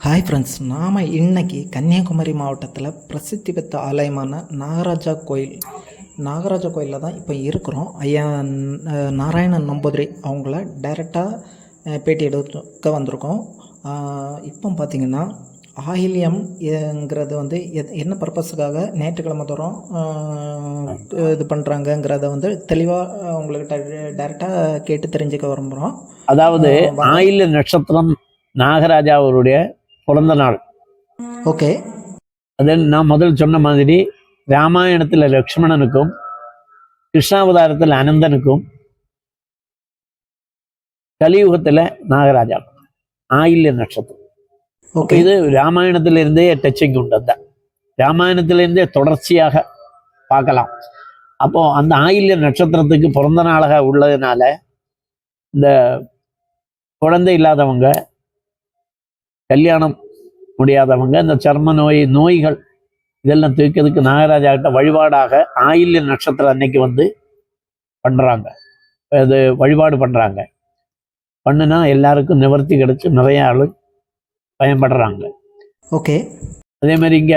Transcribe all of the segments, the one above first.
Hi friends, நாம் இன்னைக்கு கன்னியாகுமரி மாவட்டத்தில் பிரசித்தி பெற்ற ஆலயமான நாகராஜா கோயிலில் தான் இப்போ இருக்கிறோம். ஐயா நாராயணன் நம்பூதிரி அவங்கள டைரெக்டாக பேட்டி எடுக்க வந்திருக்கோம். இப்போ பார்த்திங்கன்னா ஆயில்யம்ங்கிறது வந்து என்ன பர்பஸுக்காக ஞாயிற்றுக்கிழமை தோறும் இது பண்ணுறாங்கங்கிறத வந்து தெளிவாக உங்கள்கிட்ட டைரெக்டாக கேட்டு தெரிஞ்சுக்க விரும்புகிறோம். அதாவது ஆயில்ய நட்சத்திரம் நாகராஜா அவருடைய பிறந்த நாள். ஓகே, அது நான் முதல் சொன்ன மாதிரி ராமாயணத்தில் லக்ஷ்மணனுக்கும் கிருஷ்ணாவதாரத்தில் அனந்தனுக்கும் கலியுகத்தில் நாகராஜா ஆயில்ய நட்சத்திரம். இது ராமாயணத்திலிருந்தே டச்சிங் உண்டு. அந்த ராமாயணத்திலிருந்தே தொடர்ச்சியாக பார்க்கலாம். அப்போ அந்த ஆயில்ய நட்சத்திரத்துக்கு பிறந்த நாளாக உள்ளதுனால இந்த குழந்தை இல்லாதவங்க, கல்யாணம் முடியாதவங்க, இந்த சர்ம நோய்கள் இதெல்லாம் தீர்க்கிறதுக்கு நாகராஜா கிட்ட வழிபாடாக ஆயில்ய நட்சத்திரம் அன்னைக்கு வந்து பண்றாங்க. அது வழிபாடு பண்றாங்க. பண்ணுனா எல்லாருக்கும் நிவர்த்தி கிடைச்சு நிறைய ஆளு பயன்படுறாங்க. ஓகே, அதே மாதிரி இங்க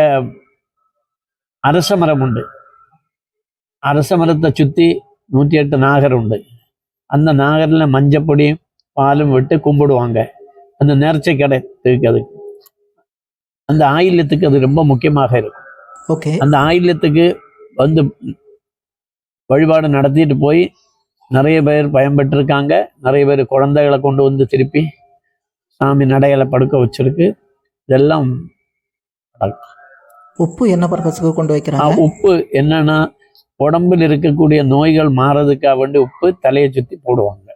அரச மரம் உண்டு. அரச மரத்தை சுத்தி 108 நாகர் உண்டு. அந்த நாகரில் மஞ்சப்பொடியும் பாலும் விட்டு கும்பிடுவாங்க. அந்த நேர்ச்சை கடை இருக்குது. அந்த ஆயில்யத்துக்கு அது ரொம்ப முக்கியமாக இருக்கும். ஓகே, அந்த ஆயில்யத்துக்கு வந்து வழிபாடு நடத்திட்டு போய் நிறைய பேர் பயன்பெற்றிருக்காங்க. நிறைய பேர் குழந்தைகளை கொண்டு வந்து திருப்பி சாமி நடைகளை படுக்க வச்சிருக்கு. இதெல்லாம் உப்பு என்ன பர்பஸுக்கு கொண்டு வைக்கிறாங்க? உப்பு என்னன்னா, உடம்பில் இருக்கக்கூடிய நோய்கள் மாறதுக்காக வேண்டி உப்பு தலையை சுற்றி போடுவாங்க.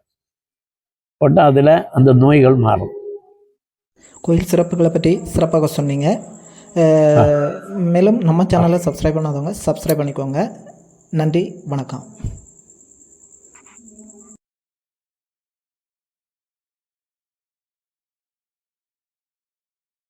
போட்டால் அதில் அந்த நோய்கள் மாறும். கோயில் சிறப்புகளை பற்றி சிறப்பாக சொன்னீங்க. மேலும் நம்ம சேனலை சப்ஸ்கிரைப் பண்ணாதவங்க சப்ஸ்கிரைப் பண்ணிக்கோங்க. நன்றி, வணக்கம்.